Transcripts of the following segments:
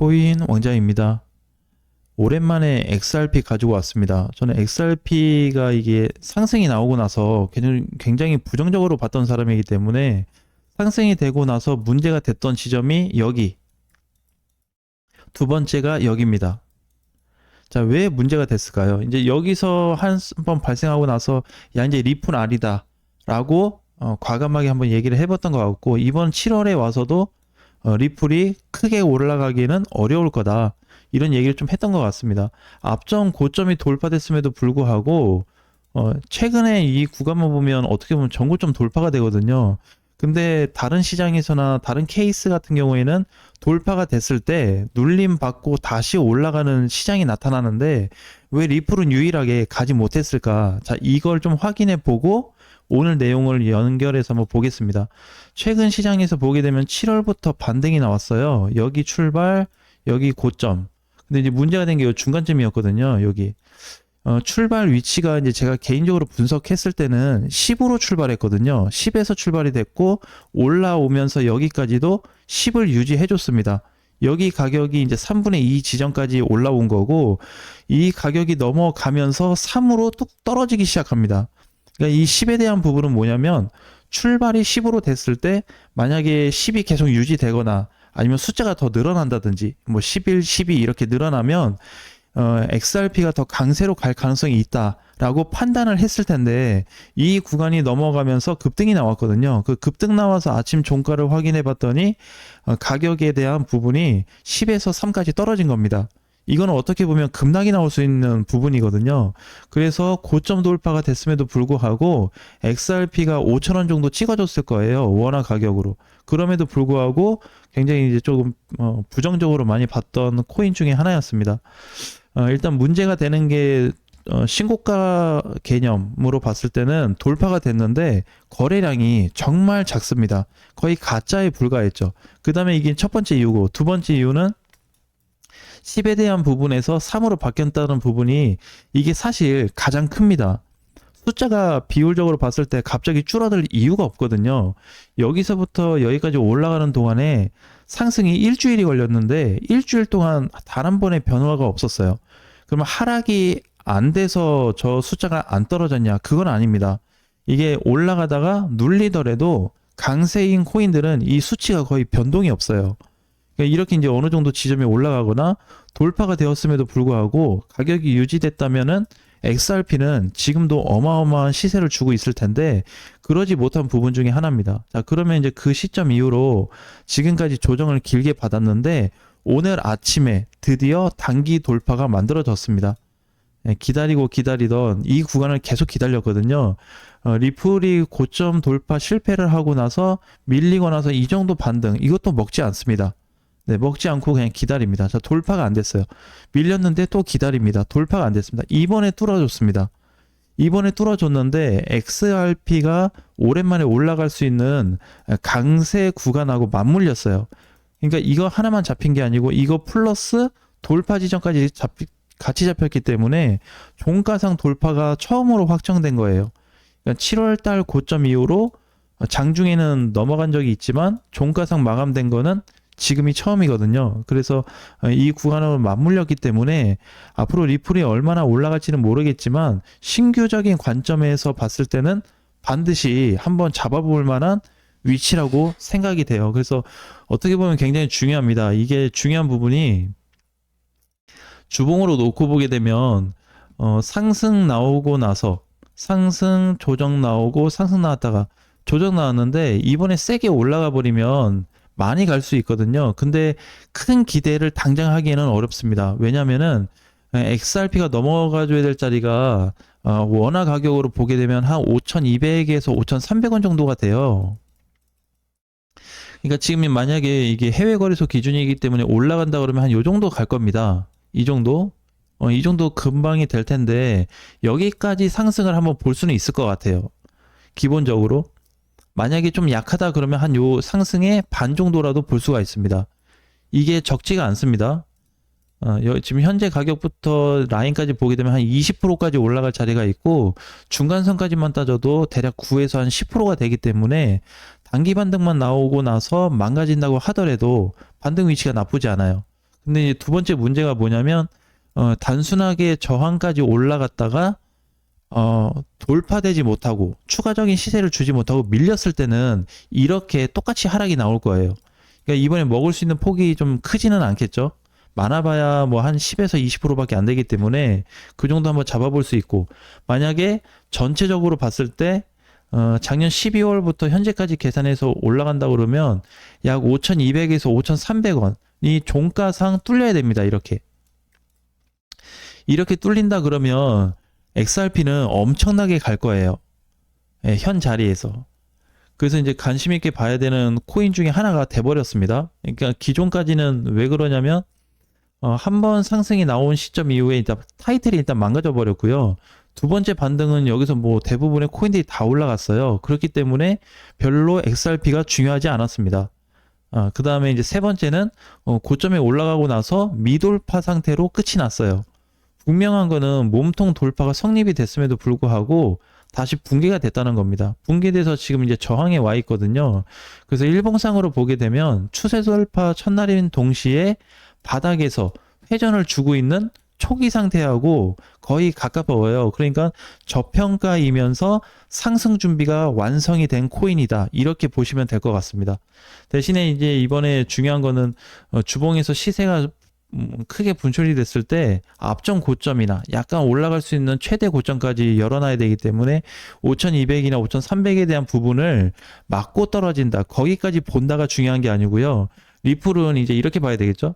코인 왕자입니다. 오랜만에 XRP 가지고 왔습니다. 저는 XRP가 이게 상승이 나오고 나서 굉장히 부정적으로 봤던 사람이기 때문에 상승이 되고 나서 문제가 됐던 지점이 여기, 두 번째가 여기입니다. 자, 왜 문제가 됐을까요? 이제 여기서 한 번 발생하고 나서 야, 이제 리플 아니다 라고 과감하게 한번 얘기를 해봤던 것 같고, 이번 7월에 와서도 리플이 크게 올라가기는 어려울 거다, 이런 얘기를 좀 했던 것 같습니다. 앞전 고점이 돌파됐음에도 불구하고 최근에 이 구간만 보면 어떻게 보면 전고점 돌파가 되거든요. 근데 다른 시장에서나 다른 케이스 같은 경우에는 돌파가 됐을 때 눌림 받고 다시 올라가는 시장이 나타나는데 왜 리플은 유일하게 가지 못했을까? 자, 이걸 좀 확인해 보고 오늘 내용을 연결해서 한번 보겠습니다. 최근 시장에서 보게 되면 7월부터 반등이 나왔어요. 여기 출발, 여기 고점. 근데 이제 문제가 된 게 중간점이었거든요. 여기. 출발 위치가 이제 제가 개인적으로 분석했을 때는 10으로 출발했거든요. 10에서 출발이 됐고 올라오면서 여기까지도 10을 유지해 줬습니다. 여기 가격이 이제 3분의 2 지점까지 올라온 거고, 이 가격이 넘어가면서 3으로 뚝 떨어지기 시작합니다. 그러니까 이 10에 대한 부분은 뭐냐면, 출발이 10으로 됐을 때 만약에 10이 계속 유지되거나 아니면 숫자가 더 늘어난다든지 뭐 11, 12 이렇게 늘어나면 XRP가 더 강세로 갈 가능성이 있다라고 판단을 했을 텐데, 이 구간이 넘어가면서 급등이 나왔거든요. 그 급등 나와서 아침 종가를 확인해 봤더니 가격에 대한 부분이 10에서 3까지 떨어진 겁니다. 이거는 어떻게 보면 급락이 나올 수 있는 부분이거든요. 그래서 고점 돌파가 됐음에도 불구하고 XRP가 5,000원 정도 찍어줬을 거예요. 원화 가격으로. 그럼에도 불구하고 굉장히 이제 조금 부정적으로 많이 봤던 코인 중에 하나였습니다. 일단 문제가 되는 게 신고가 개념으로 봤을 때는 돌파가 됐는데 거래량이 정말 작습니다. 거의 가짜에 불과했죠. 그 다음에 이게 첫 번째 이유고, 두 번째 이유는 10에 대한 부분에서 3으로 바뀌었다는 부분이 이게 사실 가장 큽니다. 숫자가 비율적으로 봤을 때 갑자기 줄어들 이유가 없거든요. 여기서부터 여기까지 올라가는 동안에 상승이 일주일이 걸렸는데 일주일 동안 단 한 번의 변화가 없었어요. 그러면 하락이 안 돼서 저 숫자가 안 떨어졌냐? 그건 아닙니다. 이게 올라가다가 눌리더라도 강세인 코인들은 이 수치가 거의 변동이 없어요. 그러니까 이렇게 이제 어느 정도 지점이 올라가거나 돌파가 되었음에도 불구하고 가격이 유지됐다면은 XRP는 지금도 어마어마한 시세를 주고 있을 텐데 그러지 못한 부분 중에 하나입니다. 자, 그러면 이제 그 시점 이후로 지금까지 조정을 길게 받았는데 오늘 아침에 드디어 단기 돌파가 만들어졌습니다. 기다리고 기다리던 이 구간을 계속 기다렸거든요. 리플이 고점 돌파 실패를 하고 나서 밀리고 나서 이 정도 반등, 이것도 먹지 않습니다. 네, 먹지 않고 그냥 기다립니다. 자, 돌파가 안 됐어요. 밀렸는데 또 기다립니다. 돌파가 안 됐습니다. 이번에 뚫어줬습니다. 이번에 뚫어줬는데 XRP가 오랜만에 올라갈 수 있는 강세 구간하고 맞물렸어요. 그러니까 이거 하나만 잡힌 게 아니고 이거 플러스 돌파 지점까지 같이 잡혔기 때문에 종가상 돌파가 처음으로 확정된 거예요. 그러니까 7월 달 고점 이후로 장중에는 넘어간 적이 있지만 종가상 마감된 거는 지금이 처음이거든요. 그래서 이 구간으로 맞물렸기 때문에 앞으로 리플이 얼마나 올라갈지는 모르겠지만 신규적인 관점에서 봤을 때는 반드시 한번 잡아볼 만한 위치라고 생각이 돼요. 그래서 어떻게 보면 굉장히 중요합니다. 이게 중요한 부분이 주봉으로 놓고 보게 되면 상승 나오고 나서 상승 조정 나오고 상승 나왔다가 조정 나왔는데 이번에 세게 올라가 버리면 많이 갈 수 있거든요. 근데 큰 기대를 당장 하기에는 어렵습니다. 왜냐면은 XRP가 넘어가 줘야 될 자리가 원화 가격으로 보게 되면 한 5,200에서 5,300원 정도가 돼요. 그러니까 지금 만약에 이게 해외 거래소 기준이기 때문에 올라간다 그러면 한 요 정도 갈 겁니다. 이 정도? 이 정도 금방이 될 텐데 여기까지 상승을 한번 볼 수는 있을 것 같아요. 기본적으로. 만약에 좀 약하다 그러면 한 요 상승의 반 정도라도 볼 수가 있습니다. 이게 적지가 않습니다. 지금 현재 가격부터 라인까지 보게 되면 한 20%까지 올라갈 자리가 있고 중간선까지만 따져도 대략 9에서 한 10%가 되기 때문에 단기 반등만 나오고 나서 망가진다고 하더라도 반등 위치가 나쁘지 않아요. 근데 이제 두 번째 문제가 뭐냐면 단순하게 저항까지 올라갔다가 돌파되지 못하고 추가적인 시세를 주지 못하고 밀렸을 때는 이렇게 똑같이 하락이 나올 거예요. 그러니까 이번에 먹을 수 있는 폭이 좀 크지는 않겠죠. 많아봐야 뭐 한 10에서 20%밖에 안 되기 때문에 그 정도 한번 잡아볼 수 있고, 만약에 전체적으로 봤을 때 작년 12월부터 현재까지 계산해서 올라간다 그러면 약 5,200에서 5,300원이 종가상 뚫려야 됩니다. 이렇게 뚫린다 그러면 XRP는 엄청나게 갈 거예요. 예, 현 자리에서. 그래서 이제 관심 있게 봐야 되는 코인 중에 하나가 돼버렸습니다. 그러니까 기존까지는 왜 그러냐면 한 번 상승이 나온 시점 이후에 일단 타이틀이 일단 망가져 버렸고요. 두 번째 반등은 여기서 뭐 대부분의 코인들이 다 올라갔어요. 그렇기 때문에 별로 XRP가 중요하지 않았습니다. 그 다음에 이제 세 번째는 고점에 올라가고 나서 미돌파 상태로 끝이 났어요. 분명한 거는 몸통 돌파가 성립이 됐음에도 불구하고 다시 붕괴가 됐다는 겁니다. 붕괴돼서 지금 이제 저항에 와 있거든요. 그래서 일봉상으로 보게 되면 추세 돌파 첫날인 동시에 바닥에서 회전을 주고 있는 초기 상태하고 거의 가까워요. 그러니까 저평가이면서 상승 준비가 완성이 된 코인이다. 이렇게 보시면 될 것 같습니다. 대신에 이제 이번에 중요한 거는 주봉에서 시세가 크게 분출이 됐을 때 앞전 고점이나 약간 올라갈 수 있는 최대 고점까지 열어놔야 되기 때문에 5200이나 5300에 대한 부분을 막고 떨어진다. 거기까지 본다가 중요한 게 아니고요. 리플은 이제 이렇게 봐야 되겠죠.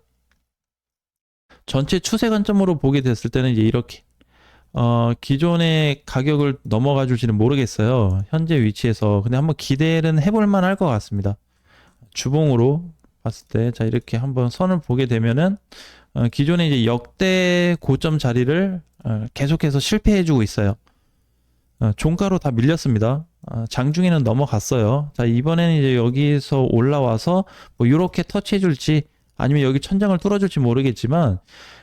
전체 추세 관점으로 보게 됐을 때는 이제 이렇게 기존의 가격을 넘어가 줄지는 모르겠어요. 현재 위치에서. 근데 한번 기대는 해볼 만할 것 같습니다. 주봉으로 봤을 때, 자, 이렇게 한번 선을 보게 되면은, 기존의 이제 역대 고점 자리를 계속해서 실패해주고 있어요. 종가로 다 밀렸습니다. 장중에는 넘어갔어요. 자, 이번에는 이제 여기서 올라와서 뭐 이렇게 터치해줄지 아니면 여기 천장을 뚫어줄지 모르겠지만,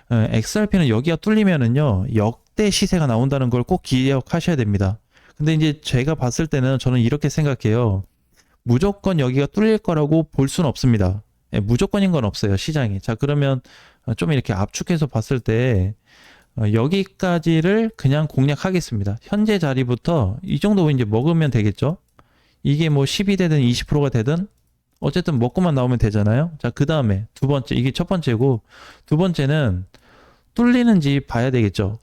XRP는 여기가 뚫리면은요, 역대 시세가 나온다는 걸 꼭 기억하셔야 됩니다. 근데 이제 제가 봤을 때는 저는 이렇게 생각해요. 무조건 여기가 뚫릴 거라고 볼 수는 없습니다. 예, 무조건인 건 없어요, 시장이. 자, 그러면 좀 이렇게 압축해서 봤을 때 여기까지를 그냥 공략하겠습니다. 현재 자리부터 이 정도 이제 먹으면 되겠죠. 이게 뭐 10이 되든 20%가 되든 어쨌든 먹고만 나오면 되잖아요. 자, 그 다음에 두 번째, 이게 첫 번째고, 두 번째는 뚫리는지 봐야 되겠죠.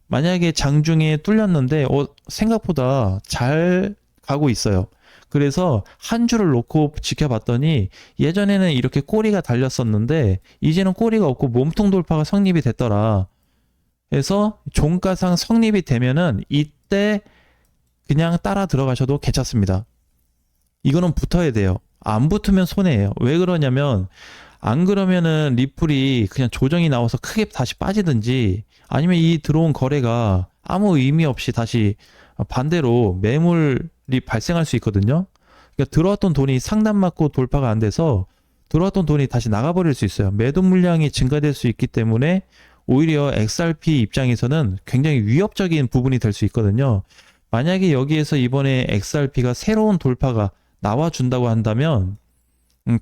만약에 장중에 뚫렸는데 생각보다 잘 가고 있어요. 그래서 한 줄을 놓고 지켜봤더니 예전에는 이렇게 꼬리가 달렸었는데 이제는 꼬리가 없고 몸통 돌파가 성립이 됐더라. 그래서 종가상 성립이 되면은 이때 그냥 따라 들어가셔도 괜찮습니다. 이거는 붙어야 돼요. 안 붙으면 손해예요. 왜 그러냐면 안 그러면은 리플이 그냥 조정이 나와서 크게 다시 빠지든지 아니면 이 들어온 거래가 아무 의미 없이 다시 반대로 매물이 발생할 수 있거든요. 그러니까 들어왔던 돈이 상단 맞고 돌파가 안 돼서 들어왔던 돈이 다시 나가버릴 수 있어요. 매도 물량이 증가될 수 있기 때문에 오히려 XRP 입장에서는 굉장히 위협적인 부분이 될 수 있거든요. 만약에 여기에서 이번에 XRP가 새로운 돌파가 나와준다고 한다면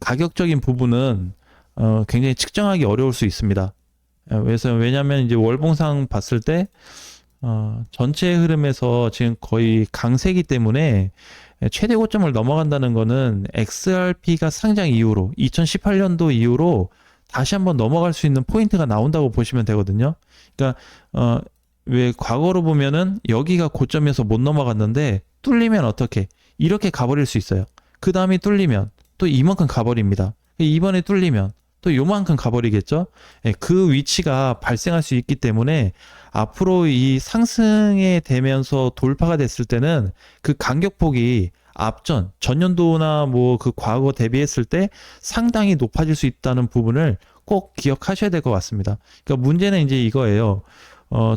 가격적인 부분은 굉장히 측정하기 어려울 수 있습니다. 그래서 왜냐하면 이제 월봉상 봤을 때 전체 흐름에서 지금 거의 강세기 때문에 최대 고점을 넘어간다는 거는 XRP가 상장 이후로 2018년도 이후로 다시 한번 넘어갈 수 있는 포인트가 나온다고 보시면 되거든요. 그러니까 왜 과거로 보면은 여기가 고점에서 못 넘어갔는데 뚫리면 어떻게 이렇게 가버릴 수 있어요. 그 다음에 뚫리면 또 이만큼 가버립니다. 이번에 뚫리면 또 요만큼 가버리겠죠. 그 위치가 발생할 수 있기 때문에 앞으로 이 상승에 되면서 돌파가 됐을 때는 그 간격폭이 앞전 전년도나 뭐 그 과거 대비했을 때 상당히 높아질 수 있다는 부분을 꼭 기억하셔야 될 것 같습니다. 그러니까 문제는 이제 이거예요.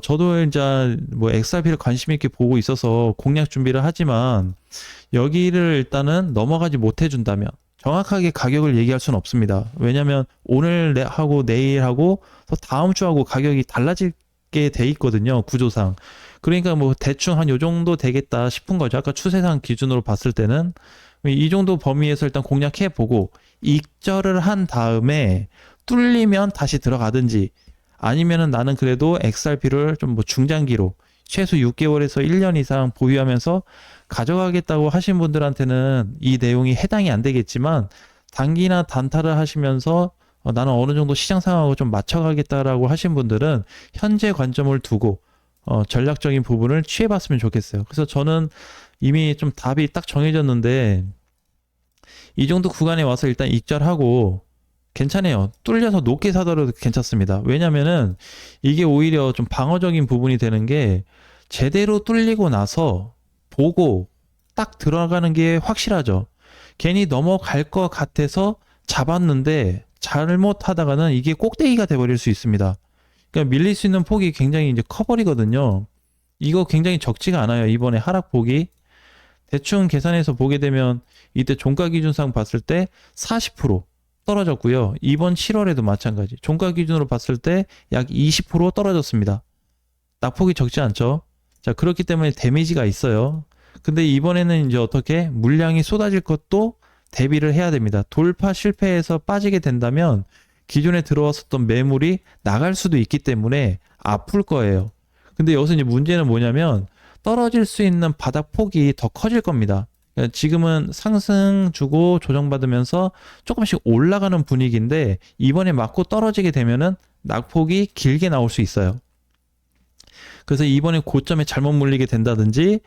저도 이제 뭐 XRP를 관심 있게 보고 있어서 공략 준비를 하지만 여기를 일단은 넘어가지 못해 준다면 정확하게 가격을 얘기할 수는 없습니다. 왜냐면 오늘 하고 내일하고 또 다음 주하고 가격이 달라지게 돼 있거든요. 구조상. 그러니까 뭐 대충 한 요 정도 되겠다 싶은 거죠. 아까 추세상 기준으로 봤을 때는 이 정도 범위에서 일단 공략해 보고 익절을 한 다음에 뚫리면 다시 들어가든지 아니면은 나는 그래도 XRP를 좀 뭐 중장기로 최소 6개월에서 1년 이상 보유하면서 가져가겠다고 하신 분들한테는 이 내용이 해당이 안 되겠지만 단기나 단타를 하시면서 나는 어느 정도 시장 상황하고 좀 맞춰가겠다라고 하신 분들은 현재 관점을 두고 전략적인 부분을 취해봤으면 좋겠어요. 그래서 저는 이미 좀 답이 딱 정해졌는데 이 정도 구간에 와서 일단 익절하고 괜찮아요. 뚫려서 높게 사더라도 괜찮습니다. 왜냐면은 이게 오히려 좀 방어적인 부분이 되는 게 제대로 뚫리고 나서 보고 딱 들어가는 게 확실하죠. 괜히 넘어갈 것 같아서 잡았는데 잘못하다가는 이게 꼭대기가 돼버릴 수 있습니다. 그러니까 밀릴 수 있는 폭이 굉장히 이제 커버리거든요. 이거 굉장히 적지가 않아요. 이번에 하락폭이. 대충 계산해서 보게 되면 이때 종가 기준상 봤을 때 40% 떨어졌고요. 이번 7월에도 마찬가지. 종가 기준으로 봤을 때 약 20% 떨어졌습니다. 낙폭이 적지 않죠. 자, 그렇기 때문에 데미지가 있어요. 근데 이번에는 이제 어떻게 물량이 쏟아질 것도 대비를 해야 됩니다. 돌파 실패해서 빠지게 된다면 기존에 들어왔었던 매물이 나갈 수도 있기 때문에 아플 거예요. 근데 여기서 이제 문제는 뭐냐면 떨어질 수 있는 바닥 폭이 더 커질 겁니다. 그러니까 지금은 상승 주고 조정받으면서 조금씩 올라가는 분위기인데 이번에 맞고 떨어지게 되면은 낙폭이 길게 나올 수 있어요. 그래서 이번에 고점에 잘못 물리게 된다든지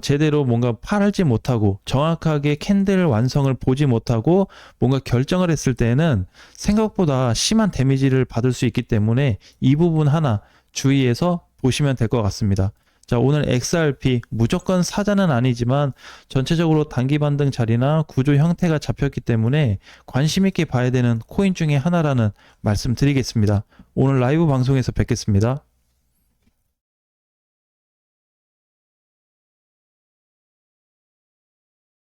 제대로 뭔가 팔지 못하고 정확하게 캔들 완성을 보지 못하고 뭔가 결정을 했을 때에는 생각보다 심한 데미지를 받을 수 있기 때문에 이 부분 하나 주의해서 보시면 될 것 같습니다. 자, 오늘 XRP 무조건 사자는 아니지만 전체적으로 단기 반등 자리나 구조 형태가 잡혔기 때문에 관심 있게 봐야 되는 코인 중에 하나라는 말씀 드리겠습니다. 오늘 라이브 방송에서 뵙겠습니다.